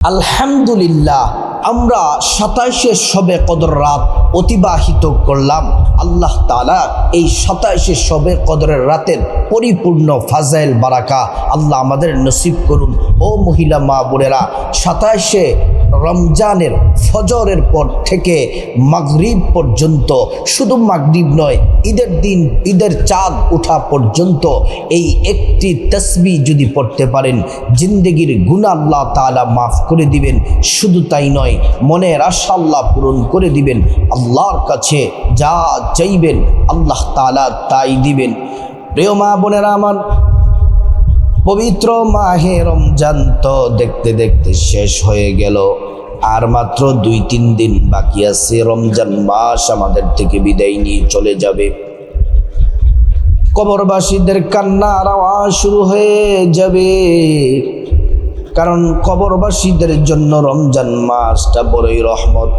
আলহামদুলিল্লাহ, আমরা 27 শবে কদর রাত অতিবাহিত করলাম। আল্লাহ তাআলা এই 27 শবে কদরের রাতের পরিপূর্ণ ফাজাইল বারাকা আল্লাহ আমাদের নসিব করুন। ও মহিলা মা বোনেরা, 27 রমজানের ফজরের পর থেকে মাগরিব পর্যন্ত, শুধু মাগরিব নয়, ঈদের দিন, ঈদের চাঁদ ওঠা পর্যন্ত এই একটি তাসবিহ যদি পড়তে পারেন, জিন্দেগির গুনাহ আল্লাহ তাআলা মাফ করে দিবেন। শুধু তাই নয়, মনের আশা আল্লাহ পূরণ করে দিবেন। আল্লাহর কাছে যা চাইবেন আল্লাহ তাআলা তাই দিবেন। প্রিয় মা বোনেরা আমার, পবিত্র মাহে রমজান তো দেখতে দেখতে শেষ হয়ে গেল। আর মাত্র 2-3 দিন বাকি আছে, রমজান মাস আমাদের থেকে বিদায় নিয়ে চলে যাবে। কবরবাসীদের কান্নার আওয়াজ শুরু হয়ে যাবে, কারণ কবরবাসীদের জন্য রমজান মাসটা বড়ই রহমত।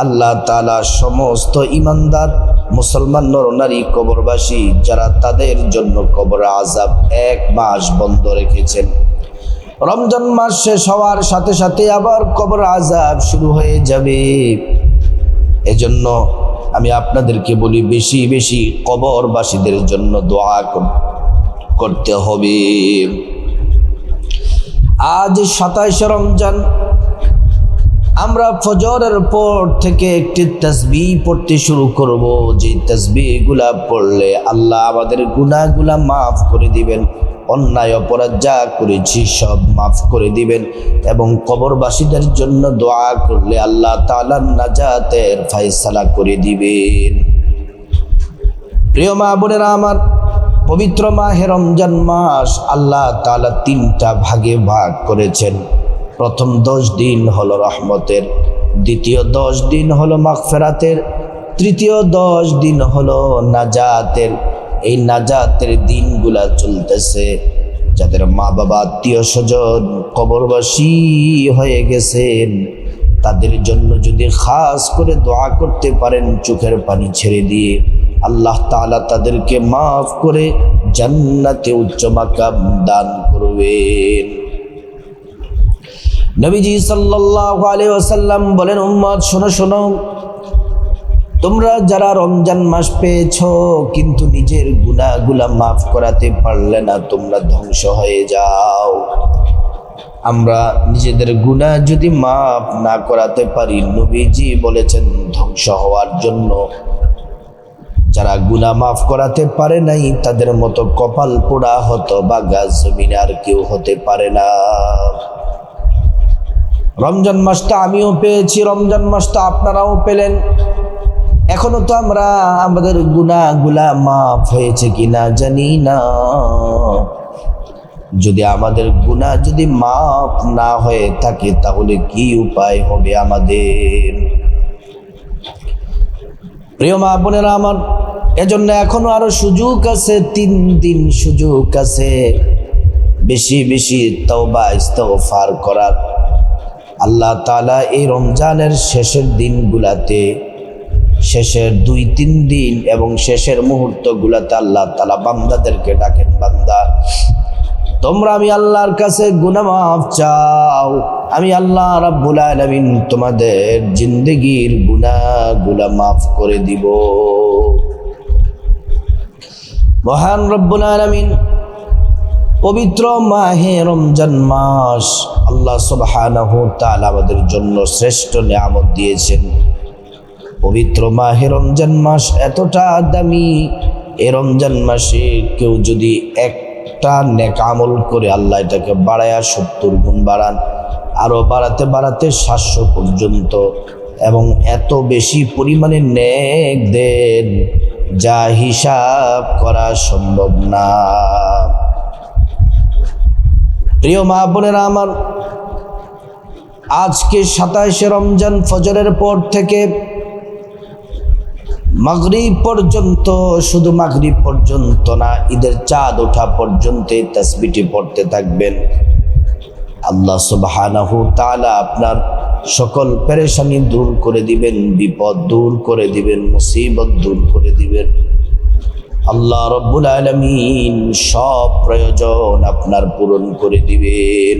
আল্লাহ তাআলা সমস্ত ঈমানদার মুসলমান নরনারী কবরবাসী যারা, তাদের জন্য কবর আযাব 1 মাস বন্ধ রেখেছেন। রমজান মাস শেষ হওয়ার সাথে সাথে আবার কবর আযাব শুরু হয়ে যাবে। এজন্য আমি আপনাদেরকে বলি, বেশি বেশি কবরবাসীদের জন্য দোয়া করতে হবে। আজ 27 রমজান, আমরা ফজরের পর থেকে একটি তাসবিহ পড়তে শুরু করব। যে তাসবিহগুলা পড়লে আল্লাহ আমাদের গুনাহগুলা মাফ করে দিবেন, অন্যায় অপরাধ যা করেছি সব মাফ করে দিবেন, এবং কবরবাসীদের জন্য দোয়া করলে আল্লাহ তাআলা নাজাতের ফয়সালা করে দিবেন। প্রিয় মা বোনেরা আমার, পবিত্র মাহে রমজান মাস আল্লাহ তাআলা 3টা ভাগে ভাগ করেছেন। প্রথম 10 দিন হলো রহমতের, দ্বিতীয় 10 দিন হলো মাগফিরাতের, তৃতীয় 10 দিন হলো নাজাতের। এই নাজাতের দিনগুলা চলতেছে যাদের মা বাবা আত্মীয় স্বজন কবরবাসী হয়ে গেছেন, তাদের জন্য যদি খাস করে দোয়া করতে পারেন চোখের পানি ছেড়ে দিয়ে, আল্লাহ তাআলা তাদেরকে মাফ করে জান্নাতে উচ্চ মাকাম দান করবেন। নবীজি সাল্লাল্লাহু আলাইহি ওয়াসাল্লাম বলেন, উম্মত শোনো শোনো, তোমরা যারা রমজান মাস পেয়েছো কিন্তু নিজের গুনাহগুলা মাফ করাতে পারলে না, তোমরা ধ্বংস হয়ে যাও। আমরা নিজেদের গুনাহ যদি মাফ না করাতে পারি, নবীজি বলেছেন ধ্বংস হওয়ার জন্য। যারা গুনাহ মাফ করাতে পারে নাই, তাদের মতো কপাল পোড়া হতো বা গাছ জমিনে আর কেউ হতে পারে না। রমজান মাসটা আমিও পেয়েছি, রমজান মাসটা আপনারাও পেলেন। এখনো তো আমরা আমাদের গুনাহগুলা মাফ হয়েছে কিনা জানি না। যদি আমাদের গুনাহ যদি মাফ না হয়ে থাকে, তাহলে কি উপায় হবে আমাদের? প্রিয় মা বোনেরা আমার, এজন্য এখনো আরো সুযোগ আছে, 3 দিন সুযোগ আছে বেশি বেশি তওবা ইস্তেগফার করার। আল্লাহ তাআলা এই রমজানের শেষের দিনগুলাতে, শেষের 2-3 দিন এবং শেষের মুহূর্তগুলাতে আল্লাহ তাআলা বান্দাদেরকে ডাকেন, বান্দা তোমরা আমি আল্লাহর কাছে গুনাহ মাফ চাও, আমি আল্লাহ রাব্বুল আলামিন তোমাদের জিন্দেগির গুনাহগুলা মাফ করে দিব। মহান রব্বুল আলামিন পবিত্র মাহে রমজান মাস আল্লাহ সুবহানাহু ওয়া তাআলা আমাদের জন্য শ্রেষ্ঠ নিয়ামত দিয়েছেন। পবিত্র মাহে রমজান মাস এতটা দামি, এই রমজান মাসে কেউ যদি একটা নেক আমল করে, আল্লাহ এটাকে বাড়ায়া 70 গুণ বাড়ান, আরো বাড়াতে বাড়াতে 700 পর্যন্ত, এবং এত বেশি পরিমাণে নেক দেন যা হিসাব করা সম্ভব না। প্রিয় মা বোনেরা আমার, আজকে 27 রমজান ফজরের পর থেকে মাগরিব পর্যন্ত, শুধু মাগরিব পর্যন্ত না, ঈদের চাঁদ ওঠা পর্যন্ত এই তাসবিহটি পড়তে থাকবেন। আল্লাহ সুবহানাহু ওয়া তাআলা আপনার সকল পেরেশানি দূর করে দিবেন, বিপদ দূর করে দিবেন, মুসিবত দূর করে দিবেন। আল্লাহ রব্বুল আলামিন সব প্রয়োজন আপনার পূরণ করে দিবেন।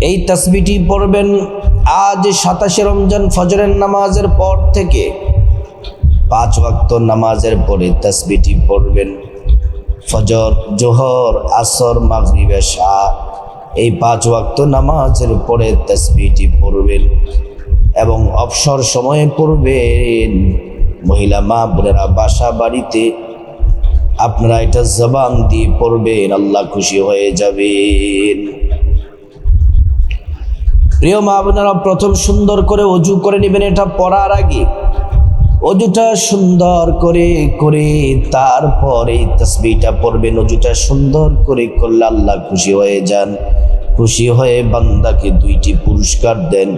এই তাসবিহটি পড়বেন আজ 27 রমজান ফজরের নামাজের পর থেকে 5 ওয়াক্ত নামাজের পরে তাসবিহটি পড়বেন। ফজর, জোহর, আসর, মাগরিব, এশা এই 5 ওয়াক্ত নামাজের পরে তাসবিহটি পড়বেন এবং অবসর সময়ে পড়বেন। মহিলা মা বোনেরা বাসা বাড়িতে আপনারা এটা জবান দিয়ে পড়বেন, আল্লাহ খুশি হয়ে যাবেন। প্রিয় মা বোনেরা, প্রথম সুন্দর করে ওযু করে নেবেন। এটা পড়ার আগে ওযুটা সুন্দর করে করে তারপরে তাসবিহটা পড়বেন। ওযুটা সুন্দর করে করলে আল্লাহ খুশি হয়ে যান। খুশি হয়ে বান্দাকে 2টি পুরস্কার দেন।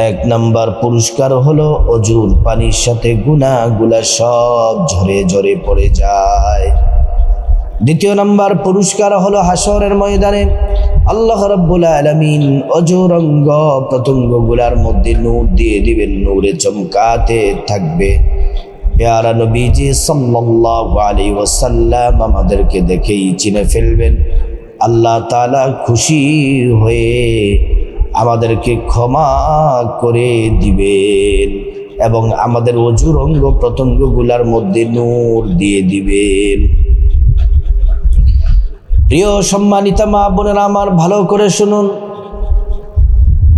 1 নাম্বার পুরস্কার হলো ওযুর পানির সাথে গুনাহগুলা সব ঝরে ঝরে পড়ে যায়। 2য় নাম্বার পুরস্কার হলো হাসরের ময়দানে আল্লাহ রাব্বুল আলামিন ওযুর অঙ্গ প্রত্যঙ্গগুলার মধ্যে নূর দিয়ে দিবেন, নূরে চমকাতে থাকবে। প্যারা নবীজি সাল্লাল্লাহু আলাইহি ওয়াসাল্লাম আমাদেরকে দেখেই চিনে ফেলবেন। আল্লাহ তাআলা খুশি হয়ে আমাদেরকে ক্ষমা করে দিবেন এবং আমাদের ওযুর অঙ্গ প্রত্যঙ্গগুলার মধ্যে নূর দিয়ে দিবেন। প্রিয় সম্মানিতা মা বোনেরা আমার, ভালো করে শুনুন।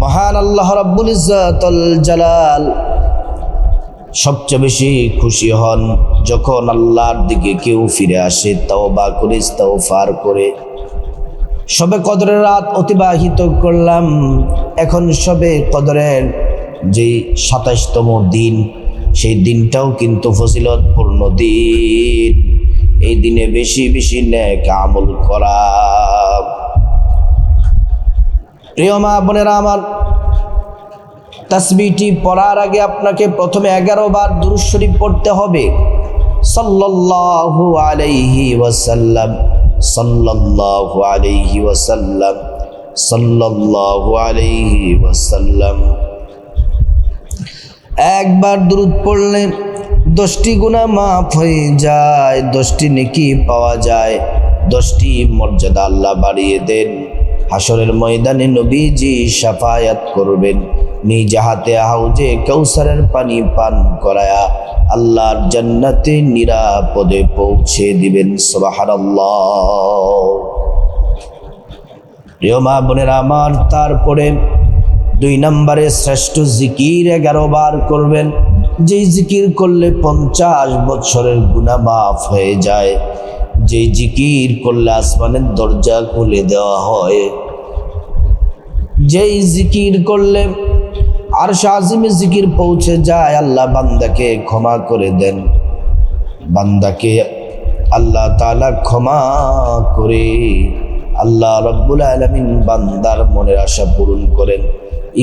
মহান আল্লাহ রাব্বুল ইজ্জাতুল জালাল সবচেয়ে বেশি খুশি হন যখন আল্লাহর দিকে কেউ ফিরে আসে, তওবা করে, ইস্তিগফার করে। শবে কদরের রাত অতিবাহিত করলাম। এখন শবে কদরের যে 27তম দিন, সেই দিনটাও কিন্তু ফজিলতপূর্ণ দিন। এই দিনে বেশি বেশি নেক আমল করা। প্রিয় মা বোনেরা আমার, তাসবিহটি পড়ার আগে আপনাকে প্রথমে 11 বার দুরূদ শরীফ পড়তে হবে। সাল্লাল্লাহু আলাইহি ওয়াসাল্লাম, সাল্লাল্লাহু আলাইহি ওয়াসাল্লাম, সাল্লাল্লাহু আলাইহি ওয়াসাল্লাম। একবার দুরূদ পড়লে 10টি গুনাহ মাফ হয়ে যায়, 10টি নেকি পাওয়া যায়, 10টি মর্যাদা আল্লাহ বাড়িয়ে দেন। হাসরের ময়দানে নবীজি শাফায়াত করবেন, নিজ হাতে হাউজে কাউসারের পানি পান করায়া আল্লাহর জান্নাতে নিরাপদে পৌঁছে দিবেন। সুবহানাল্লাহ। প্রিয় মা বোনেরা আমার, তারপরে 2 নম্বরে শ্রেষ্ঠ জিকির 11 বার করবেন। যেই জিকির করলে 50 বছরের গুনাহ মাফ হয়ে যায়, যেই জিকির করলে আসমানের দরজা খুলে দেওয়া হয়, যেই জিকির করলে আরশ আজিমে জিকির পৌঁছে যায়। আল্লাহ বান্দাকে ক্ষমা করে দেন। বান্দাকে আল্লাহ তাআলা ক্ষমা করে আল্লাহ রাব্বুল আলামিন বান্দার মনের আশা পূরণ করেন।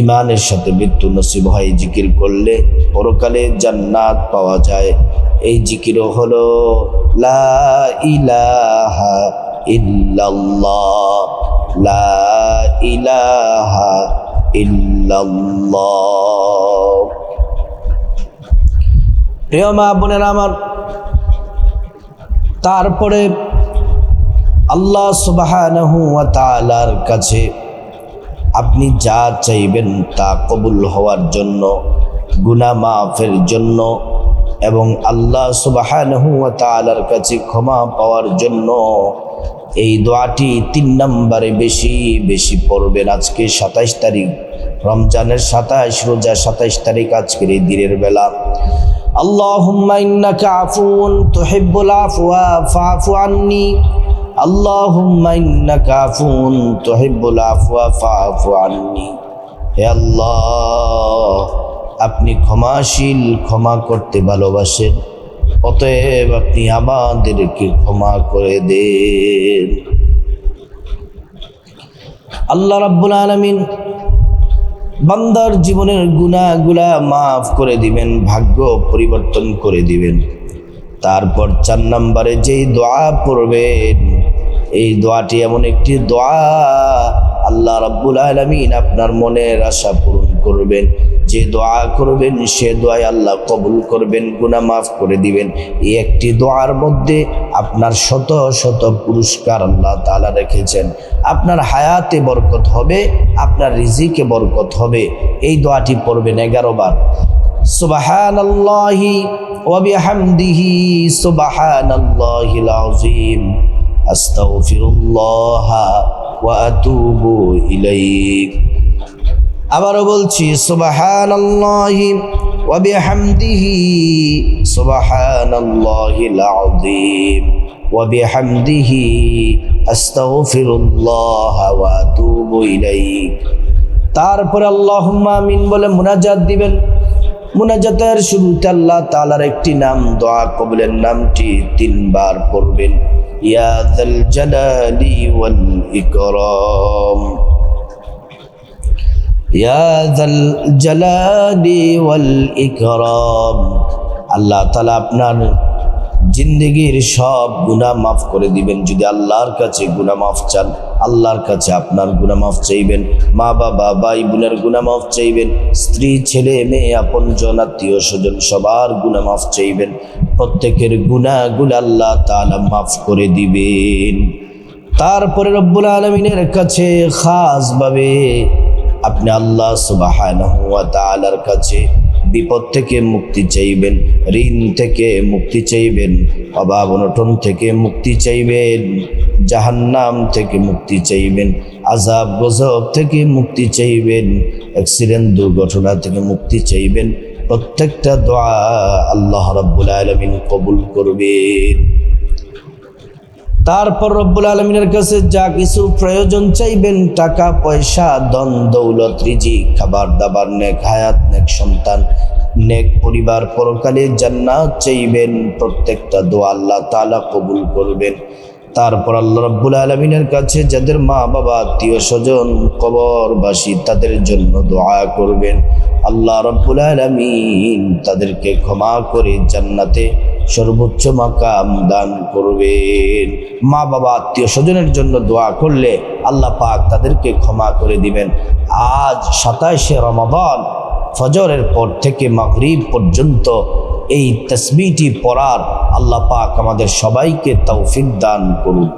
ইমানের সাথে মৃত্যু নসিব হয়। জিকির করলে পরকালে জান্নাত পাওয়া যায়। এই জিকিরও হলো লা ইলাহা ইল্লাল্লাহ, লা ইলাহা ইল্লাল্লাহ। প্রিয় মা বোনেরা আমার, তারপরে আল্লাহ সুবহানাহু ওয়া তাআলার কাছে আপনি যা চাইবেন তা কবুল হওয়ার জন্য, গুনাহ মাফের জন্য এবং আল্লাহ সুবহানাহু ওয়া তাআলার কাছে ক্ষমা পাওয়ার জন্য এই দোয়াটি 3 নম্বরে বেশি বেশি পড়বেন। আজকে 27 তারিখ, রমজানের 27 রোজা 27 তারিখ, আজকের এই দিনের বেলা। আল্লাহুম্মা ইন্নাকা আফুউন তুহিব্বুল আফওয়া ফাআফু আন্নী, আল্লাহুম্মা ইন্নাকা আফুউন তুহিব্বুল আফওয়া ফাআফু আন্নী। হে আল্লাহ, আপনি ক্ষমাশীল, ক্ষমা করতে ভালোবাসেন, অতএব আপনি আমাদেরকে ক্ষমা করে দেন। আল্লাহ রাব্বুল আলামিন বান্দার জীবনের গুনাহগুলা মাফ করে দিবেন, ভাগ্য পরিবর্তন করে দিবেন। তারপর 4 নম্বরে যেই দোয়া পড়বেন, এই দোয়াটি এমন একটি দোয়া, আল্লাহ রাব্বুল আলামিন আপনার মনের আশা পূরণ করবেন। যে দোয়া করবেন সে দোয়াই আল্লাহ কবুল করবেন, গুনাহ মাফ করে দিবেন। এই একটি দোয়ার মধ্যে আপনার শত শত পুরস্কার আল্লাহ তাআলা রেখেছেন। আপনার হায়াতে বরকত হবে, আপনার রিজিকে বরকত হবে। এই দোয়াটি পড়বেন 11 বার। সুবহানাল্লাহি ওয়া বিহামদিহি সুবহানাল্লাহিল আযীম আস্তাগফিরুল্লাহ ওয়া আতুবু ইলাইহি। আবারও বলছি, সুবহানাল্লাহি ওয়া বিহামদিহি সুবহানাল্লাহিল আযীম ওয়া বিহামদিহি আস্তাগফিরুল্লাহ ওয়া আতুবু ইলাইহি। তারপরে আল্লাহুম্মা আমিন বলে মুনাজাত দিবেন। মুনাজাতের শুরুতে আল্লাহ তাআলার একটি নাম, দোয়া কবুলের নামটি 3 বার পড়বেন। ইয়া যাল জালালি ওয়াল ইকরাম, ইয়া যাল জালালি ওয়াল ইকরাম। আল্লাহ তাআলা আপনার জিন্দেগির সব গুনাহ মাফ করে দিবেন। যদি আল্লাহর কাছে গুনাহ মাফ চান, আল্লাহর কাছে আপনার গুনাহ মাফ চাইবেন, মা বাবা ভাই বোনের গুনাহ মাফ চাইবেন, স্ত্রী ছেলে মেয়ে আপনজন আত্মীয় স্বজন সবার গুনাহ মাফ চাইবেন। প্রত্যেকের গুনাহগুলো আল্লাহ তাআলা মাফ করে দিবেন। তারপরে রব্বুল আলামিনের কাছে খাসভাবে আপনি আল্লাহ সুবহানাহু ওয়া তাআলার কাছে বিপদ থেকে মুক্তি চাইবেন, ঋণ থেকে মুক্তি চাইবেন, অভাব অনটন থেকে মুক্তি চাইবেন, জাহান্নাম থেকে মুক্তি চাইবেন, আযাব গজব থেকে মুক্তি চাইবেন, অ্যাক্সিডেন্ট দুর্ঘটনা থেকে মুক্তি চাইবেন। প্রত্যেকটা দোয়া আল্লাহ রাব্বুল আলামিন কবুল করবেন। তারপর রব্বুল আলামিনের কাছে যা কিছু প্রয়োজন চাইবেন, টাকা পয়সা ধন দৌলত রিজিক খাবার দাবার নেক হায়াত নেক সন্তান নেক পরিবার পরকালে জান্নাত চাইবেন। প্রত্যেকটা দোয়া আল্লাহ তাআলা কবুল করবেন। তারপর আল্লাহ রাব্বুল আলামিনের কাছে যাদের মা বাবা আত্মীয় স্বজন কবরবাসী তাদের জন্য দোয়া করবেন। আল্লাহ রাব্বুল আলামিন তাদেরকে ক্ষমা করে জান্নাতে সর্বোচ্চ মাকাম দান করবেন। মা বাবা আত্মীয় স্বজনের জন্য দোয়া করলে আল্লাহ পাক তাদেরকে ক্ষমা করে দিবেন। আজ 27শে রমাদান, ফজরের পর থেকে মাগরিব পর্যন্ত এই তাসবিহটি পড়ার আল্লাহ পাক আমাদের সবাইকে তৌফিক দান করুন।